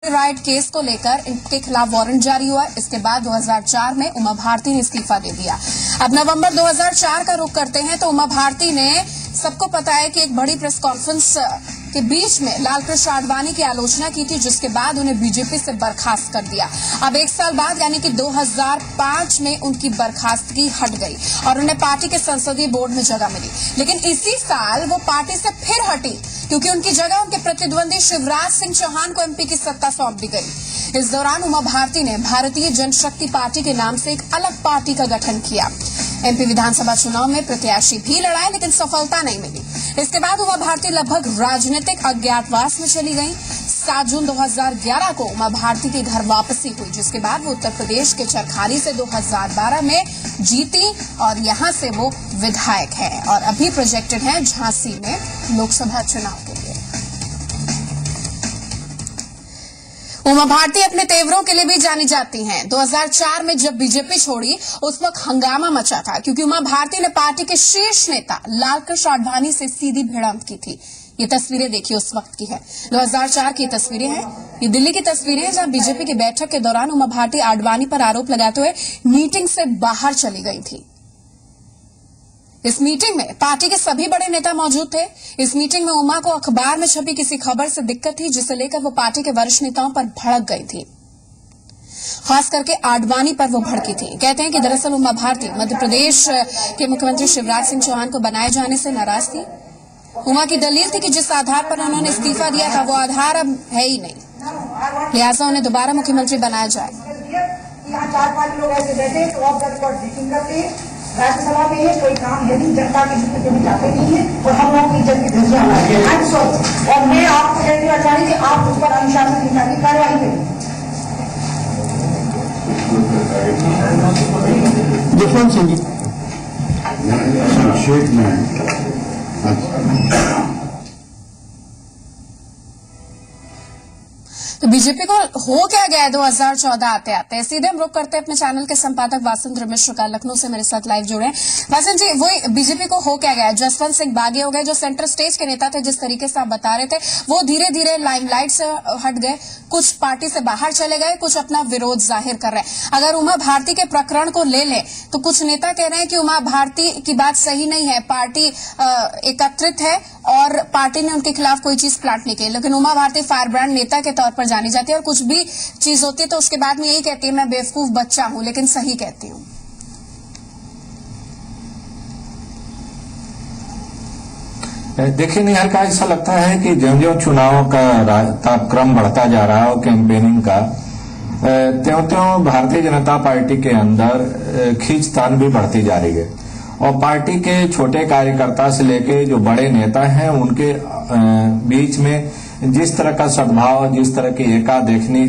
Right case को लेकर इनके खिलाफ वारंट जारी हुआ। इसके बाद 2004 में उमा भारती ने इस्तीफा दे दिया। अब नवंबर 2004 का रुख करते हैं तो उमा भारती ने, सबको पता है कि एक बड़ी प्रेस कॉन्फ्रेंस के बीच में लालकृष्ण आडवाणी की आलोचना की थी, जिसके बाद उन्हें बीजेपी से बर्खास्त कर दिया। अब एक साल बाद यानी कि 2005 में उनकी बर्खास्तगी हट गई और उन्हें पार्टी के संसदीय बोर्ड में जगह मिली। लेकिन इसी साल वो पार्टी से फिर हटी क्योंकि उनकी जगह उनके प्रतिद्वंदी शिवराज सिंह चौहान को एमपी की सत्ता सौंप दी गई। इस दौरान उमा भारती ने भारतीय जनशक्ति पार्टी के नाम से एक अलग पार्टी का गठन किया। एमपी विधानसभा चुनाव में प्रत्याशी भी लड़ाए लेकिन सफलता नहीं मिली। इसके बाद उमा भारती लगभग राजनीतिक अज्ञातवास में चली गईं। 7 जून 2011 को उमा भारती की घर वापसी हुई, जिसके बाद वो उत्तर प्रदेश के चरखारी से 2012 में जीती और यहां से वो विधायक है और अभी प्रोजेक्टेड है झांसी में लोकसभा चुनाव के लिए। उमा भारती अपने तेवरों के लिए भी जानी जाती हैं। 2004 में जब बीजेपी छोड़ी उस वक्त हंगामा मचा था क्योंकि उमा भारती ने पार्टी के शीर्ष नेता लालकृष्ण आडवाणी से सीधी भिड़ंत की थी। ये तस्वीरें देखिए उस वक्त की है, 2004 की तस्वीरें हैं। ये दिल्ली की तस्वीरें हैं जहां बीजेपी की बैठक के दौरान उमा भारती आडवाणी पर आरोप लगाते हुए मीटिंग से बाहर चली गई थी। इस मीटिंग में पार्टी के सभी बड़े नेता मौजूद थे। इस मीटिंग में उमा को अखबार में छपी किसी खबर से दिक्कत थी, जिसे लेकर वो पार्टी के वरिष्ठ नेताओं पर भड़क गई थी। खास करके आडवाणी पर वो भड़की थी। कहते हैं कि दरअसल उमा भारती मध्य प्रदेश के मुख्यमंत्री शिवराज सिंह चौहान को बनाए जाने से नाराज थी। उमा की दलील थी कि जिस आधार पर उन्होंने इस्तीफा दिया था वो आधार अब है ही नहीं, लिहाजा उन्हें दोबारा मुख्यमंत्री बनाया जाए। यहाँ 4-5 लोग ऐसे बैठे तो ऑफ द रिकॉर्ड मीटिंग करते हैं। राज्यसभा में है कोई काम है नहीं, जनता के हित में जाते नहीं है और हम लोगों की जन की धज्जियां हमारी। और मैं आपको कहती हूँ चाहती कि आप उस पर अनुशासनहीनता की कार्रवाई करें। जसवंत सिंह जी संक्षेप में तो बीजेपी को हो क्या गया 2014 आते आते। सीधे हम रुक करते हैं अपने चैनल के संपादक वासंत मिश्र का, लखनऊ से मेरे साथ लाइव जुड़े हैं। वासंत जी, वही बीजेपी को हो क्या गया? जसवंत सिंह बागी हो गए, जो सेंटर स्टेज के नेता थे, जिस तरीके से आप बता रहे थे, वो धीरे धीरे लाइमलाइट से हट गए, कुछ पार्टी से बाहर चले गए, कुछ अपना विरोध जाहिर कर रहे हैं। अगर उमा भारती के प्रकरण को ले लें तो कुछ नेता कह रहे हैं कि उमा भारती की बात सही नहीं है, पार्टी एकत्रित है और पार्टी ने उनके खिलाफ कोई चीज प्लांट नहीं की। लेकिन उमा भारती फायर ब्रांड नेता के तौर पर जानी जाती है और कुछ भी चीज होती है तो उसके बाद में यही कहती है मैं बेवकूफ बच्चा हूं लेकिन सही कहती हूं। देखिए निहार का ऐसा लगता है कि ज्यों-ज्यों चुनाव का क्रम बढ़ता जा रहा है कैंपेनिंग का, त्यों-त्यों भारतीय जनता पार्टी के अंदर खींचतान भी बढ़ती जा रही है और पार्टी के छोटे कार्यकर्ता से लेके जो बड़े नेता हैं उनके बीच में जिस तरह का सद्भाव, जिस तरह की एका देखने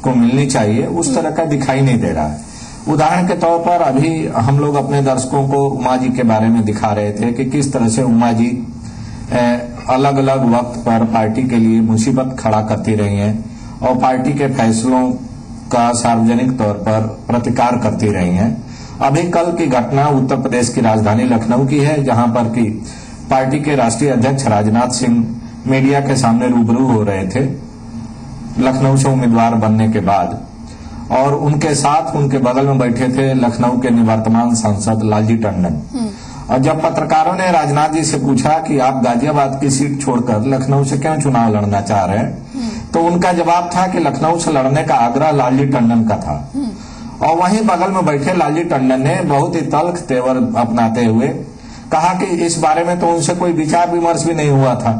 को मिलनी चाहिए उस तरह का दिखाई नहीं दे रहा है। उदाहरण के तौर पर अभी हम लोग अपने दर्शकों को उमा जी के बारे में दिखा रहे थे कि किस तरह से उमा जी अलग अलग वक्त पर पार्टी के लिए मुसीबत खड़ा करती रही हैं और पार्टी के फैसलों का सार्वजनिक तौर पर प्रतिकार करती रही हैं। अभी कल की घटना उत्तर प्रदेश की राजधानी लखनऊ की है, जहां पर कि पार्टी के राष्ट्रीय अध्यक्ष राजनाथ सिंह मीडिया के सामने रूबरू हो रहे थे लखनऊ से उम्मीदवार बनने के बाद, और उनके साथ उनके बगल में बैठे थे लखनऊ के निवर्तमान सांसद लालजी टंडन। और जब पत्रकारों ने राजनाथ जी से पूछा कि आप गाजियाबाद की सीट छोड़कर लखनऊ से क्यों चुनाव लड़ना चाह रहे हैं, तो उनका जवाब था कि लखनऊ से लड़ने का आग्रह लालजी टंडन का था। और वहीं बगल में बैठे लालजी टंडन ने बहुत ही तल्ख तेवर अपनाते हुए कहा कि इस बारे में तो उनसे कोई विचार विमर्श भी नहीं हुआ था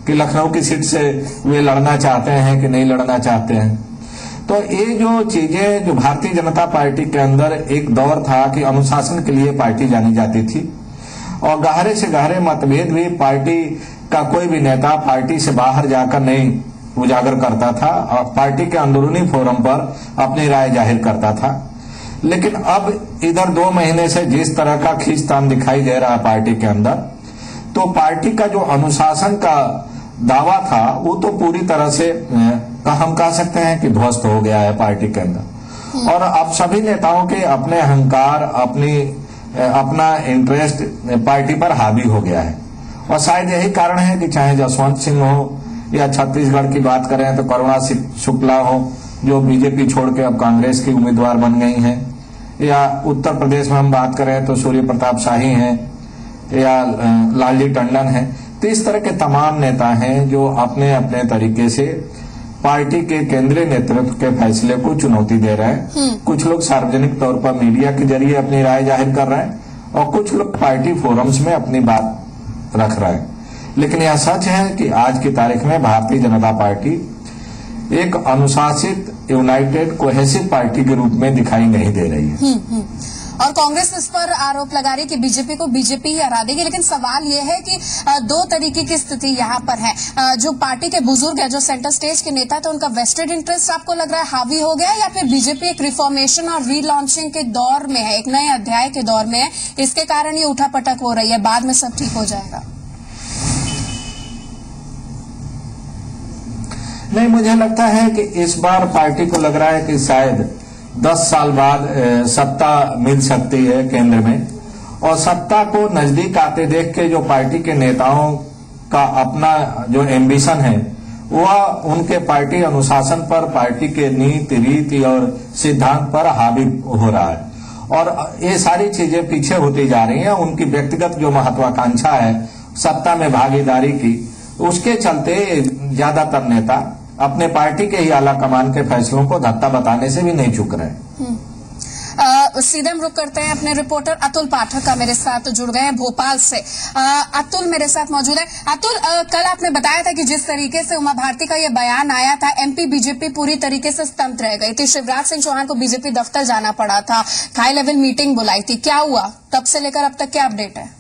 कि लखनऊ की सीट से वे लड़ना चाहते हैं कि नहीं लड़ना चाहते हैं। तो ये जो चीजें, जो भारतीय जनता पार्टी के अंदर एक दौर था कि अनुशासन के लिए पार्टी जानी जाती थी और गहरे से गहरे मतभेद भी पार्टी का कोई भी नेता पार्टी से बाहर जाकर नहीं उजागर करता था और पार्टी के अंदरूनी फोरम पर अपनी राय जाहिर करता था। लेकिन अब इधर 2 महीने से जिस तरह का खींचतान दिखाई दे रहा है पार्टी के अंदर, तो पार्टी का जो अनुशासन का दावा था वो तो पूरी तरह से हम कह सकते हैं कि ध्वस्त हो गया है पार्टी के अंदर। और अब सभी नेताओं के अपने अहंकार, अपना इंटरेस्ट पार्टी पर हावी हो गया है और शायद यही कारण है कि चाहे जसवंत सिंह हो या छत्तीसगढ़ की बात करें तो करुणा शुक्ला हो, जो बीजेपी छोड़ के अब कांग्रेस की उम्मीदवार बन गई हैं, या उत्तर प्रदेश में हम बात करें तो सूर्य प्रताप शाही हैं या लालजी टंडन हैं। तो इस तरह के तमाम नेता हैं जो अपने अपने तरीके से पार्टी के केंद्रीय नेतृत्व के फैसले को चुनौती दे रहे हैं। कुछ लोग सार्वजनिक तौर पर मीडिया के जरिए अपनी राय जाहिर कर रहे हैं और कुछ लोग पार्टी फोरम्स में अपनी बात रख रहे हैं। लेकिन यह सच है कि आज की तारीख में भारतीय जनता पार्टी एक अनुशासित, यूनाइटेड, कोहेसिव पार्टी के रूप में दिखाई नहीं दे रही है। और कांग्रेस इस पर आरोप लगा रही है कि बीजेपी ही हरा देगी। लेकिन सवाल यह है कि दो तरीके की स्थिति यहाँ पर है। जो पार्टी के बुजुर्ग है, जो सेंटर स्टेज के नेता थे, उनका वेस्टेड इंटरेस्ट आपको लग रहा है हावी हो गया, या फिर बीजेपी एक रिफॉर्मेशन और रीलॉन्चिंग के दौर में है, एक नए अध्याय के दौर में है, इसके कारण ये उठापटक हो रही है, बाद में सब ठीक हो जाएगा? नहीं, मुझे लगता है कि इस बार पार्टी को लग रहा है कि शायद 10 साल बाद सत्ता मिल सकती है केंद्र में, और सत्ता को नजदीक आते देख के जो पार्टी के नेताओं का अपना जो एम्बिशन है वह उनके पार्टी अनुशासन पर, पार्टी के नीति, रीति और सिद्धांत पर हावी हो रहा है। और ये सारी चीजें पीछे होती जा रही हैं। उनकी व्यक्तिगत जो महत्वाकांक्षा है सत्ता में भागीदारी की, उसके चलते ज्यादातर नेता अपने पार्टी के ही आला कमान के फैसलों को धत्ता बताने से भी नहीं चूक रहे। सीधे हम रुक करते हैं अपने रिपोर्टर अतुल पाठक का, मेरे साथ जुड़ गए हैं भोपाल से। अतुल मेरे साथ मौजूद है। अतुल, कल आपने बताया था कि जिस तरीके से उमा भारती का ये बयान आया था, एमपी बीजेपी पूरी तरीके से स्तब्ध रह गई थी। शिवराज सिंह चौहान को बीजेपी दफ्तर जाना पड़ा था, हाई लेवल मीटिंग बुलाई थी। क्या हुआ तब से लेकर अब तक, क्या अपडेट है?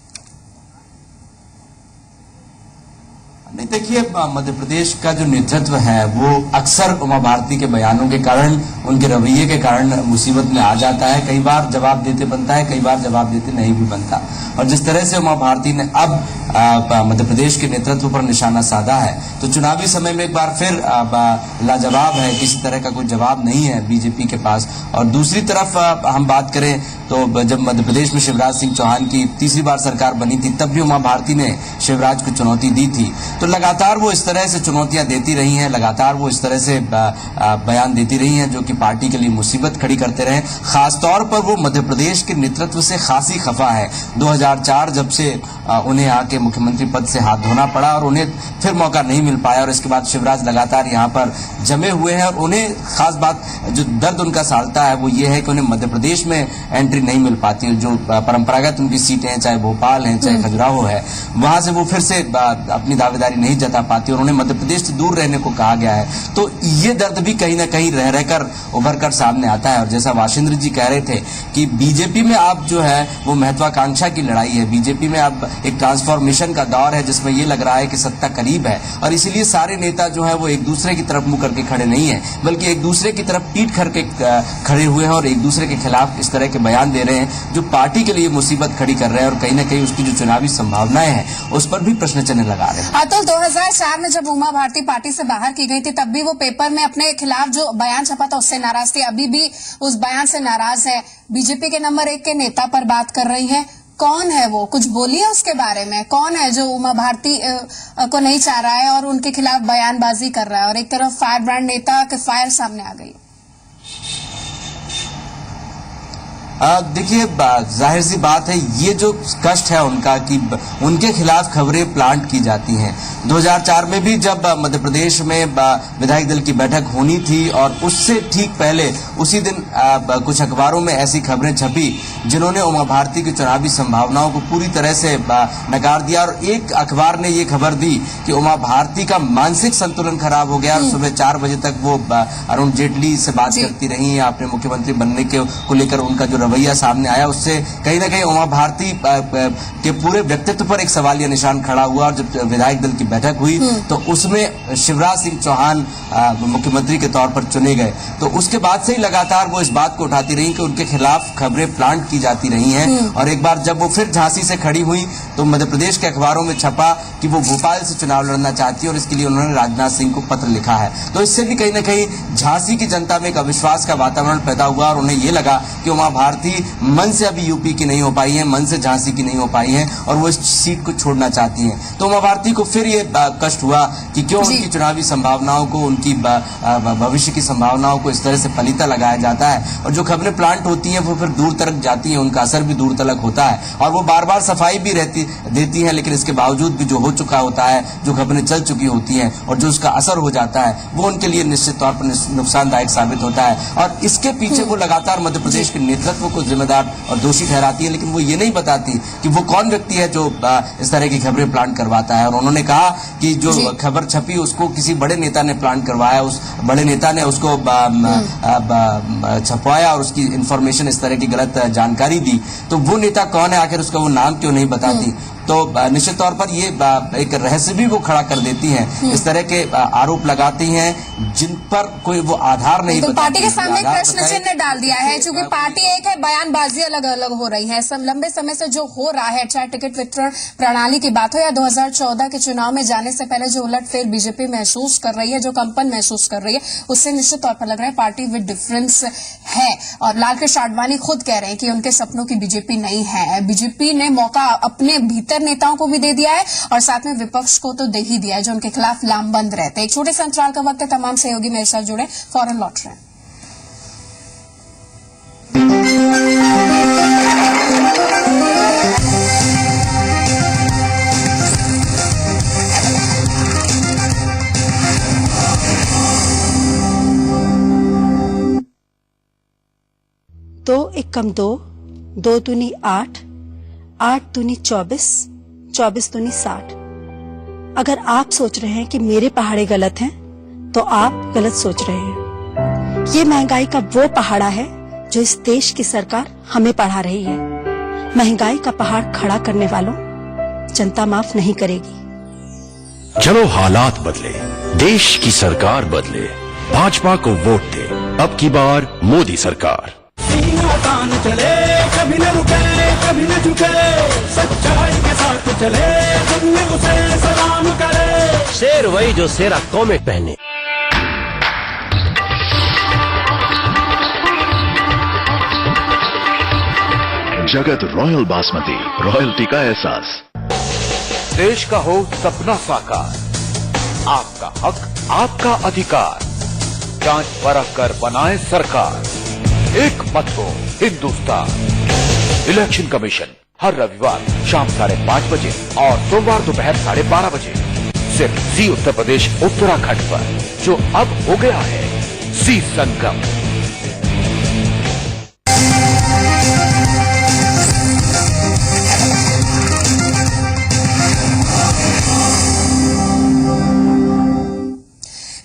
नहीं, देखिए, मध्य प्रदेश का जो नेतृत्व है वो अक्सर उमा भारती के बयानों के कारण, उनके रवैये के कारण मुसीबत में आ जाता है। कई बार जवाब देते बनता है, कई बार जवाब देते नहीं भी बनता। और जिस तरह से उमा भारती ने अब मध्य प्रदेश के नेतृत्व पर निशाना साधा है, तो चुनावी समय में एक बार फिर लाजवाब है, किसी तरह का कोई जवाब नहीं है बीजेपी के पास। और दूसरी तरफ हम बात करें तो जब मध्य प्रदेश में शिवराज सिंह चौहान की तीसरी बार सरकार बनी थी, तब भी उमा भारती ने शिवराज को चुनौती दी थी। तो लगातार वो इस तरह से चुनौतियां देती रही हैं, लगातार वो इस तरह से बयान देती रही हैं जो कि पार्टी के लिए मुसीबत खड़ी करते रहे। खासतौर पर वो मध्य प्रदेश के नेतृत्व से खासी खफा है। 2004 जब से उन्हें आके मुख्यमंत्री पद से हाथ धोना पड़ा और उन्हें फिर मौका नहीं मिल पाया, और इसके बाद शिवराज लगातार यहाँ पर जमे हुए हैं। और उन्हें खास बात जो दर्द उनका सालता है वो ये है कि उन्हें मध्य प्रदेश में एंट्री नहीं मिल पाती। जो परंपरागत उनकी सीटें हैं, चाहे भोपाल है, चाहे खजुराहो है, वहां से वो फिर से अपनी दावेदारी नहीं जता पाती और उन्हें मध्य प्रदेश से दूर रहने को कहा गया है। तो ये दर्द भी कहीं ना कहीं रह रहकर उभर कर सामने आता है। और जैसा वाशिंद्र जी कह रहे थे कि बीजेपी में अब जो है वो महत्वाकांक्षा की लड़ाई है, बीजेपी में अब एक ट्रांसफॉर्मेशन का दौर है जिसमें ये लग रहा है कि सत्ता करीब है। और इसीलिए सारे नेता जो है वो एक दूसरे की तरफ मुंह करके खड़े नहीं है, बल्कि एक दूसरे की तरफ पीठ करके खड़े हुए हैं और एक दूसरे के खिलाफ इस तरह के बयान दे रहे हैं जो पार्टी के लिए मुसीबत खड़ी कर रहे हैं और कहीं ना कहीं उसकी जो चुनावी संभावनाएं हैं उस पर भी प्रश्न चिन्ह लगा रहे हैं। अतुल, 2004 में जब उमा भारती पार्टी से बाहर की गई थी, तब भी वो पेपर में अपने खिलाफ जो बयान छपा था उससे नाराज थी, अभी भी उस बयान से नाराज है। बीजेपी के नंबर 1 के नेता पर बात कर रही है। कौन है वो, कुछ बोलिए उसके बारे में। कौन है जो उमा भारती को नहीं चाह रहा है और उनके खिलाफ बयानबाजी कर रहा है, और एक तरफ फायर ब्रांड नेता के फायर सामने आ गई? देखिए, जाहिर सी बात है, ये जो कष्ट है उनका कि उनके खिलाफ खबरें प्लांट की जाती हैं। 2004 में भी जब मध्य प्रदेश में विधायक दल की बैठक होनी थी और उससे ठीक पहले उसी दिन कुछ अखबारों में ऐसी खबरें छपी जिन्होंने उमा भारती की चुनावी संभावनाओं को पूरी तरह से नकार दिया। और एक अखबार ने ये खबर दी कि उमा भारती का मानसिक संतुलन खराब हो गया और सुबह 4 बजे तक वो अरुण जेटली से बात करती रही। अपने मुख्यमंत्री बनने को लेकर उनका जो रवैया सामने आया उससे कहीं ना कहीं उमा भारती के पूरे व्यक्तित्व पर एक सवालिया निशान खड़ा हुआ। और जब विधायक दल की बैठक हुई तो उसमें शिवराज सिंह चौहान मुख्यमंत्री के तौर पर चुने गए, तो उसके बाद से ही लगातार वो इस बात को उठाती रही कि उनके खिलाफ खबरें प्लांट की जाती रही हैं। और एक बार जब वो फिर झांसी से खड़ी हुई तो मध्य प्रदेश के अखबारों में छपा कि वो भोपाल से चुनाव लड़ना चाहती है और इसके लिए उन्होंने राजनाथ सिंह को पत्र लिखा है। तो इससे भी कहीं ना कहीं झांसी की जनता में एक अविश्वास का वातावरण पैदा हुआ और उन्हें ये लगा कि उमा भारती भारती मन से अभी यूपी की नहीं हो पाई है, मन से झांसी की नहीं हो पाई है और वो इस सीट को छोड़ना चाहती हैं। तो उमा भारती को फिर ये कष्ट हुआ कि क्यों उनकी चुनावी संभावनाओं को, उनकी भविष्य की संभावनाओं को इस तरह से फलीता लगाया जाता है। और जो खबरें प्लांट होती हैं वो फिर दूर तक जाती हैं, उनका असर भी दूर तक होता है और वो बार बार सफाई भी देती हैं, लेकिन इसके बावजूद भी जो हो चुका होता है, जो खबरें चल चुकी होती हैं और जो उसका असर हो जाता है, वो उनके लिए निश्चित तौर पर नुकसानदायक साबित होता है। और इसके पीछे वो लगातार मध्य प्रदेश के नेतृत्व को जिम्मेदार और दोषी ठहराती है, लेकिन वो ये नहीं बताती कि वो कौन व्यक्ति है जो इस तरह की खबरें प्लांट करवाता है। और उन्होंने कहा कि जो खबर छपी उसको किसी बड़े नेता ने प्लांट करवाया, उस बड़े नेता ने उसको छपवाया और उसकी इंफॉर्मेशन इस तरह की गलत जानकारी दी। तो वो नेता कौन है, आखिर उसका वो नाम क्यों नहीं बताती? तो निश्चित तौर पर ये एक रहस्य भी वो खड़ा कर देती हैं, इस तरह के आरोप लगाती हैं जिन पर कोई वो आधार नहीं। तो पार्टी के सामने एक प्रश्न चिन्ह डाल दिया है, क्योंकि पार्टी एक है, बयानबाजी अलग अलग हो रही है। सब लंबे समय से जो हो रहा है, चाहे टिकट वितरण प्रणाली की बात हो या 2014 के चुनाव में जाने से पहले जो उलटफेर बीजेपी महसूस कर रही है, जो कंपन महसूस कर रही है, उससे निश्चित तौर पर लग रहा है पार्टी विद डिफरेंस है। और लालकृष्ण आडवाणी खुद कह रहे हैं कि उनके सपनों की बीजेपी नहीं है। बीजेपी ने मौका अपने भीतर नेताओं को भी दे दिया है और साथ में विपक्ष को तो दे ही दिया है, जो उनके खिलाफ लामबंद रहते हैं। एक छोटे से अंतराल का वक्त है, तमाम सहयोगी मेरे साथ जुड़े, फौरन लौट रहे हैं। दो एक कम दो, दो दूनी 8, 8 दूनी 24, 24 दूनी 60। अगर आप सोच रहे हैं कि मेरे पहाड़े गलत हैं, तो आप गलत सोच रहे हैं। ये महंगाई का वो पहाड़ा है जो इस देश की सरकार हमें पढ़ा रही है। महंगाई का पहाड़ खड़ा करने वालों जनता माफ नहीं करेगी। चलो हालात बदले, देश की सरकार बदले, भाजपा को वोट दे। अब की बार मोदी सरकार। चले कभी न रुके, कभी न झुके, सच्चाई के साथ चले, दुनिया उसे सलाम करे। शेर वही जो शेरा कौमे पहने। जगत रॉयल बासमती, रॉयल्टी का एहसास। देश का हो सपना साकार, आपका हक, आपका अधिकार, जांच परख कर बनाए सरकार। एक मत हो हिंदुस्तान। इलेक्शन कमीशन हर रविवार शाम 5:30 बजे और सोमवार दोपहर 12:30 बजे सिर्फ जी उत्तर प्रदेश उत्तराखंड पर, जो अब हो गया है जी संगम।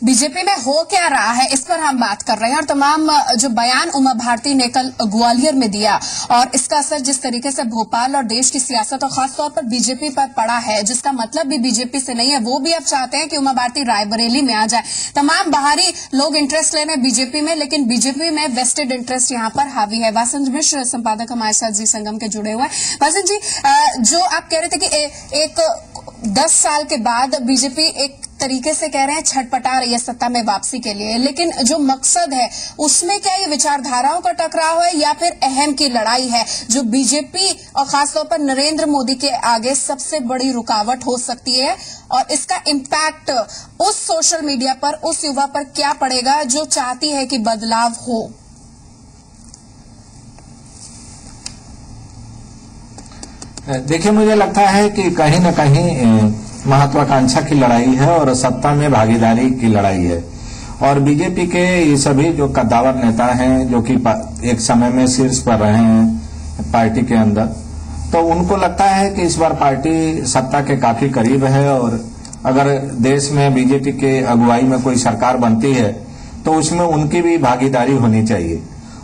बीजेपी में हो क्या रहा है, इस पर हम बात कर रहे हैं। और तमाम जो बयान उमा भारती ने कल ग्वालियर में दिया और इसका असर जिस तरीके से भोपाल और देश की सियासत और खासतौर पर बीजेपी पर पड़ा है, जिसका मतलब भी बीजेपी से नहीं है, वो भी अब चाहते हैं कि उमा भारती रायबरेली में आ जाए। तमाम बाहरी लोग इंटरेस्ट ले रहे हैं बीजेपी में, लेकिन बीजेपी में वेस्टेड इंटरेस्ट यहाँ पर हावी है। वासंत मिश्र संपादक हमारे साथ जी संगम के जुड़े हुए हैं। वासंत जी, जो आप कह रहे थे कि एक 10 साल के बाद बीजेपी एक तरीके से कह रहे हैं छटपटा रही है सत्ता में वापसी के लिए, लेकिन जो मकसद है उसमें क्या ये विचारधाराओं का टकराव है या फिर अहम की लड़ाई है, जो बीजेपी और खासतौर पर नरेंद्र मोदी के आगे सबसे बड़ी रुकावट हो सकती है? और इसका इम्पैक्ट उस सोशल मीडिया पर, उस युवा पर क्या पड़ेगा जो चाहती है कि बदलाव हो? देखिए, मुझे लगता है कि कहीं न कहीं महत्वाकांक्षा की लड़ाई है और सत्ता में भागीदारी की लड़ाई है। और बीजेपी के ये सभी जो कद्दावर नेता हैं, जो कि एक समय में शीर्ष पर रहे हैं पार्टी के अंदर, तो उनको लगता है कि इस बार पार्टी सत्ता के काफी करीब है और अगर देश में बीजेपी के अगुवाई में कोई सरकार बनती है तो उसमें उनकी भी भागीदारी होनी चाहिए।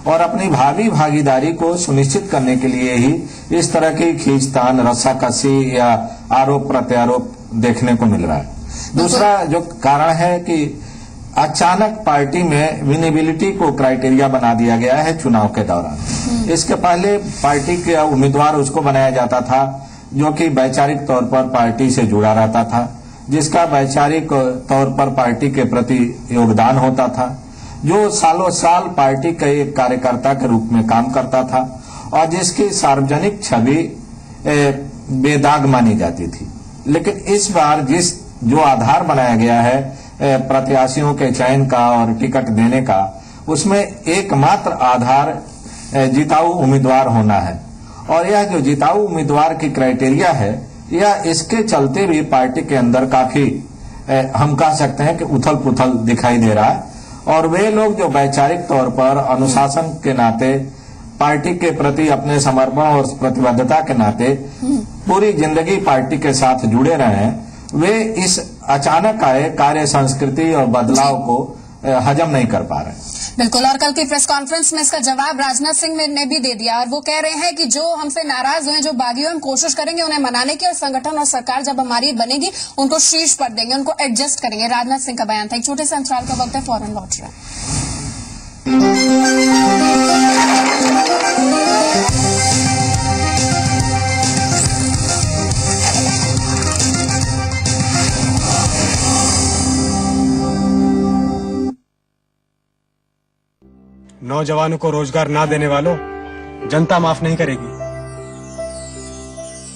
और अपनी भावी भागीदारी को सुनिश्चित करने के लिए ही इस तरह की खींचतान, रस्साकसी या आरोप प्रत्यारोप देखने को मिल रहा है। दूसरा जो कारण है कि अचानक पार्टी में विनेबिलिटी को क्राइटेरिया बना दिया गया है चुनाव के दौरान। इसके पहले पार्टी के उम्मीदवार उसको बनाया जाता था जो कि वैचारिक तौर पर पार्टी से जुड़ा रहता था, जिसका वैचारिक तौर पर पार्टी के प्रति योगदान होता था। जो सालों साल पार्टी के एक कार्यकर्ता के रूप में काम करता था और जिसकी सार्वजनिक छवि बेदाग मानी जाती थी। लेकिन इस बार जो आधार बनाया गया है प्रत्याशियों के चयन का और टिकट देने का, उसमें एकमात्र आधार जिताऊ उम्मीदवार होना है। और यह जो जिताऊ उम्मीदवार की क्राइटेरिया है, यह इसके चलते भी पार्टी के अंदर काफी हम कह सकते हैं कि उथल पुथल दिखाई दे रहा है। और वे लोग जो वैचारिक तौर पर अनुशासन के नाते पार्टी के प्रति अपने समर्पण और प्रतिबद्धता के नाते पूरी जिंदगी पार्टी के साथ जुड़े रहे हैं, वे इस अचानक आए कार्य संस्कृति और बदलाव को हजम नहीं कर पा रहे। बिल्कुल, और कल की प्रेस कॉन्फ्रेंस में इसका जवाब राजनाथ सिंह ने भी दे दिया और वो कह रहे हैं कि जो हमसे नाराज हुए, जो बागी हुए, हम कोशिश करेंगे उन्हें मनाने की और संगठन और सरकार जब हमारी बनेगी उनको शीर्ष पर देंगे, उनको एडजस्ट करेंगे। राजनाथ सिंह का बयान था। एक छोटे से अंतराल का वक्त है, फौरन लौट रहा नौजवानों को रोजगार ना देने वालों, जनता माफ नहीं करेगी।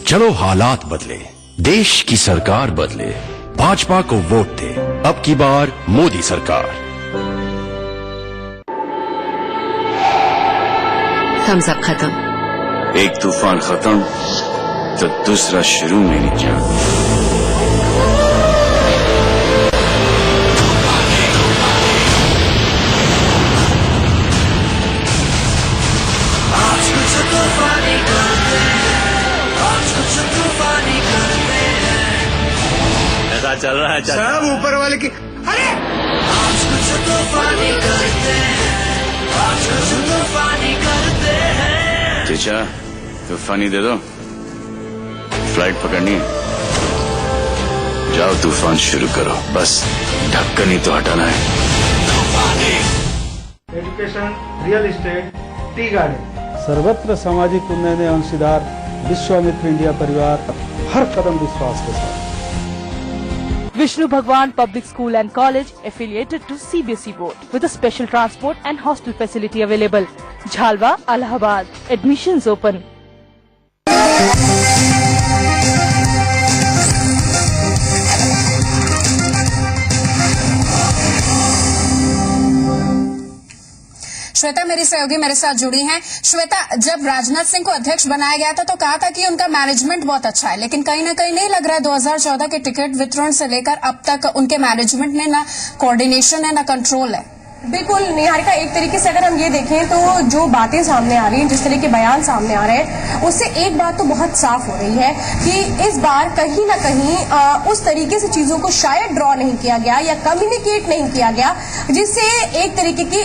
चलो हालात बदले, देश की सरकार बदले, भाजपा को वोट दे, अब की बार मोदी सरकार। थम्स अप खत्म। एक तूफान खत्म तो दूसरा शुरू मेरी जान। ऐसा चल रहा है सब ऊपर वाले की। अरे चचा तूफानी दे दो, फ्लाइट पकड़नी है, जाओ तूफान शुरू करो, बस ढक्कन ही तो हटाना है। Education, real estate, tea garden, सर्वत्र सामाजिक उन्नयन में अंशीदार विश्वामित्र इंडिया परिवार हर कदम विश्वास के साथ। Vishnu Bhagwan Public School and College affiliated to CBSE board with a special transport and hostel facility available. Jhalwa, Allahabad. Admissions open. Shweta मेरी सहयोगी मेरे साथ जुड़ी हैं। श्वेता, जब राजनाथ सिंह को अध्यक्ष बनाया गया था तो कहा था कि उनका मैनेजमेंट बहुत अच्छा है, लेकिन कहीं ना कहीं नहीं लग रहा है 2014 के टिकट वितरण से लेकर अब तक उनके मैनेजमेंट में ना कोऑर्डिनेशन है ना कंट्रोल है। बिल्कुल निहारिका, एक तरीके से अगर हम ये देखें तो जो बातें सामने आ रही हैं, जिस तरह के बयान सामने आ रहे हैं, उससे एक बात तो बहुत साफ हो रही है कि इस बार कहीं ना कहीं उस तरीके से चीजों को शायद ड्रॉ नहीं किया गया या कम्युनिकेट नहीं किया गया, जिससे एक तरीके की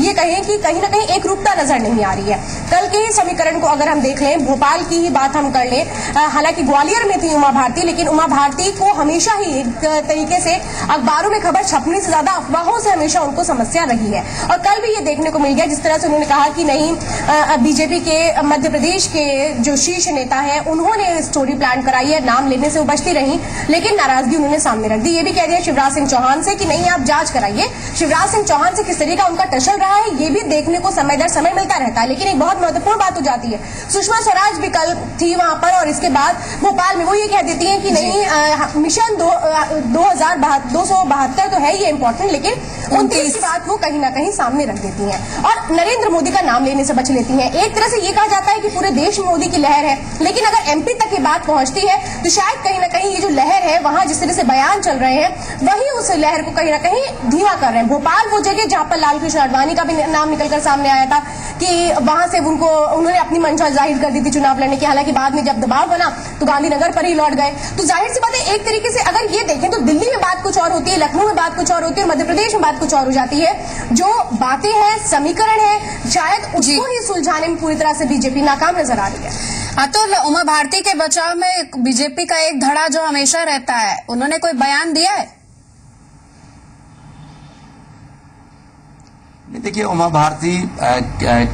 ये कहें कि कहीं ना कहीं एक रूपता नजर नहीं आ रही है। कल के समीकरण को अगर हम देख लें, भोपाल की ही बात हम कर लें, हालांकि ग्वालियर में थी उमा भारती, लेकिन उमा भारती को हमेशा ही एक तरीके से अखबारों में खबर छपने से ज्यादा अफवाहों से हमेशा उनको समस्या रही है। और कल भी ये देखने को मिल गया, जिस तरह से उन्होंने कहा कि नहीं, बीजेपी के मध्य प्रदेश के जो शीर्ष नेता है उन्होंने स्टोरी प्लान कराई है, नाम लेने से वो बचती रही, लेकिन नाराजगी उन्होंने सामने रख दी। ये भी कह दिया शिवराज सिंह चौहान से कि नहीं, आप जांच कराइए। शिवराज सिंह चौहान से किस तरह का उनका टसल रहा है ये भी देखने को समय दर समय मिलता रहता है। लेकिन एक बहुत महत्वपूर्ण बात हो जाती है, सुषमा स्वराज भी कल थी वहां पर और इसके बाद भोपाल में वो ये कह देती है कि नहीं, मिशन 272 तो है ये इंपॉर्टेंट, लेकिन 29 की बात वो कहीं ना कहीं सामने रख देती हैं और नरेंद्र मोदी का नाम लेने से बच लेती हैं। एक तरह से ये कहा जाता है कि पूरे देश में मोदी की लहर है, लेकिन अगर एमपी तक ये बात पहुंचती है तो शायद कहीं ना कहीं ये जो लहर है वहां जिस तरह से बयान चल रहे हैं वही उस लहर को कहीं ना कहीं धीमा कर रहे हैं। भोपाल वो जगह जहां पर लालकृष्ण आडवाणी का भी नाम निकलकर सामने आया था कि वहां से उन्होंने अपनी मंशा जाहिर कर दी थी चुनाव लड़ने की, हालांकि बाद में जब दबाव बना तो गांधीनगर पर ही लौट गए। तो जाहिर सी बात है, एक तरीके से अगर ये देखें तो दिल्ली में बात कुछ और होती है, लखनऊ में बात कुछ और होती है और मध्य प्रदेश में बात कुछ और हो जाती है। जो बातें हैं, समीकरण है, शायद उसको ही सुलझाने में पूरी तरह से बीजेपी नाकाम नजर आ रही है। अतुल, उमा भारती के बचाव में बीजेपी का एक धड़ा जो हमेशा रहता है, उन्होंने कोई बयान दिया है? देखिए, उमा भारती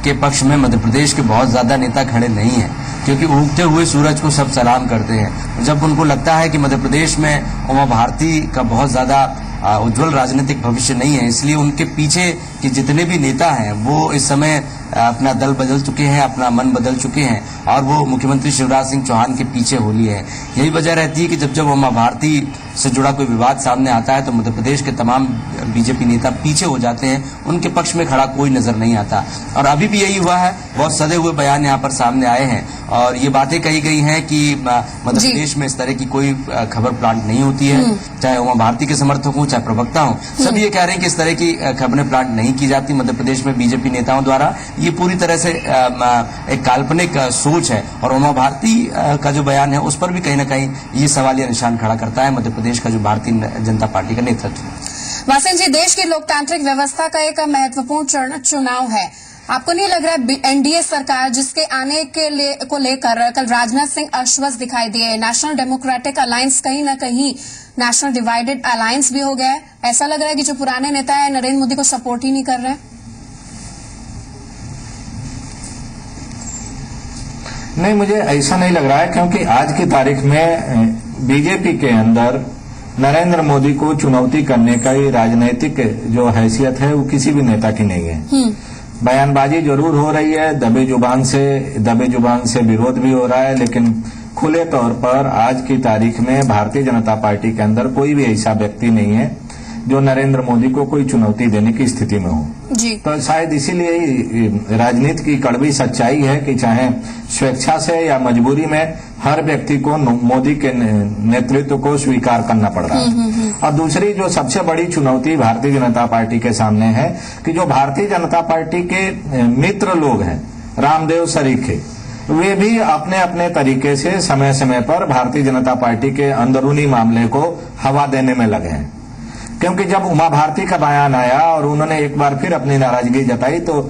के पक्ष में मध्य प्रदेश के बहुत ज्यादा नेता खड़े नहीं हैं, क्योंकि उगते हुए सूरज को सब सलाम करते हैं। जब उनको लगता है कि मध्य प्रदेश में उमा भारती का बहुत ज्यादा उज्जवल राजनीतिक भविष्य नहीं है, इसलिए उनके पीछे कि जितने भी नेता हैं वो इस समय अपना दल बदल चुके हैं, अपना मन बदल चुके हैं और वो मुख्यमंत्री शिवराज सिंह चौहान के पीछे होली है। यही वजह रहती है कि जब उमा भारती से जुड़ा कोई विवाद सामने आता है तो मध्य प्रदेश के तमाम बीजेपी नेता पीछे हो जाते हैं, उनके पक्ष में खड़ा कोई नजर नहीं आता। और अभी भी यही हुआ है, बहुत सदे हुए बयान यहाँ पर सामने आए हैं और ये बातें कही गई हैं कि मध्य प्रदेश में इस तरह की कोई खबर प्लांट नहीं होती है, चाहे उमा भारती के समर्थक हो चाहे प्रवक्ता हो, सभी ये कह रहे हैं कि इस तरह की खबरें प्लांट नहीं की जाती मध्य प्रदेश में बीजेपी नेताओं द्वारा। ये पूरी तरह से एक काल्पनिक सोच है और उमा भारती का जो बयान है उस पर भी कहीं ना कहीं ये सवालिया निशान खड़ा करता है मध्य प्रदेश का जो भारतीय जनता पार्टी का नेतृत्व। वासिन जी, देश की लोकतांत्रिक व्यवस्था का एक महत्वपूर्ण चरण चुनाव है। आपको नहीं लग रहा है एनडीए सरकार जिसके आने को लेकर कल राजनाथ सिंह आश्वस्त दिखाई दिए, नेशनल डेमोक्रेटिक अलायंस कहीं ना कहीं नेशनल डिवाइडेड अलायंस भी हो गया है? ऐसा लग रहा है कि जो पुराने नेता है नरेंद्र मोदी को सपोर्ट ही नहीं कर रहे हैं? नहीं, मुझे ऐसा नहीं लग रहा है, क्योंकि आज की तारीख में बीजेपी के अंदर नरेंद्र मोदी को चुनौती करने का ये राजनीतिक जो हैसियत है वो किसी भी नेता की नहीं है। बयानबाजी जरूर हो रही है, दबे जुबान से विरोध भी हो रहा है, लेकिन खुले तौर पर आज की तारीख में भारतीय जनता पार्टी के अंदर कोई भी ऐसा व्यक्ति नहीं है जो नरेंद्र मोदी को कोई चुनौती देने की स्थिति में हो। जी। तो शायद इसीलिए ही राजनीति की कड़वी सच्चाई है कि चाहे स्वेच्छा से या मजबूरी में हर व्यक्ति को मोदी के नेतृत्व को स्वीकार करना पड़ रहा है। और दूसरी जो सबसे बड़ी चुनौती भारतीय जनता पार्टी के सामने है कि जो भारतीय जनता पार्टी के मित्र लोग हैं, रामदेव सरीखे, वे भी अपने अपने तरीके से समय समय पर भारतीय जनता पार्टी के अंदरूनी मामले को हवा देने में लगे हैं। क्योंकि जब उमा भारती का बयान आया और उन्होंने एक बार फिर अपनी नाराजगी जताई तो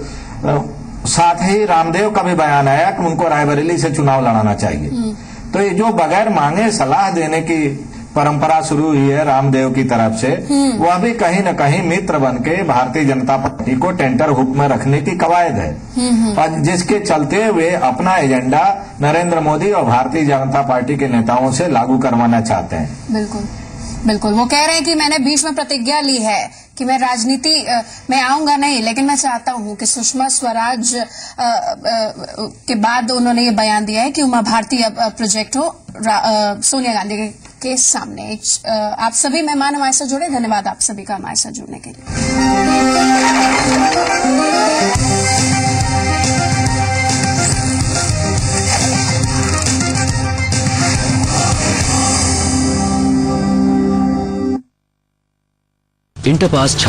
साथ ही रामदेव का भी बयान आया कि उनको रायबरेली से चुनाव लड़ाना चाहिए। तो ये जो बगैर मांगे सलाह देने की परंपरा शुरू हुई है रामदेव की तरफ से, वह भी कहीं न कहीं मित्र बन के भारतीय जनता पार्टी को टेंटर हुक में रखने की कवायद है, और जिसके चलते वे अपना एजेंडा नरेंद्र मोदी और भारतीय जनता पार्टी के नेताओं से लागू करवाना चाहते हैं। बिल्कुल बिल्कुल, वो कह रहे हैं कि मैंने बीच में प्रतिज्ञा ली है कि मैं राजनीति में आऊंगा नहीं, लेकिन मैं चाहता हूं कि सुषमा स्वराज के बाद उन्होंने ये बयान दिया है कि उमा भारती प्रोजेक्ट हो सोनिया गांधी के सामने। आप सभी मेहमान हमारे साथ जुड़े, धन्यवाद आप सभी का हमारे साथ जुड़ने के लिए। Inter pass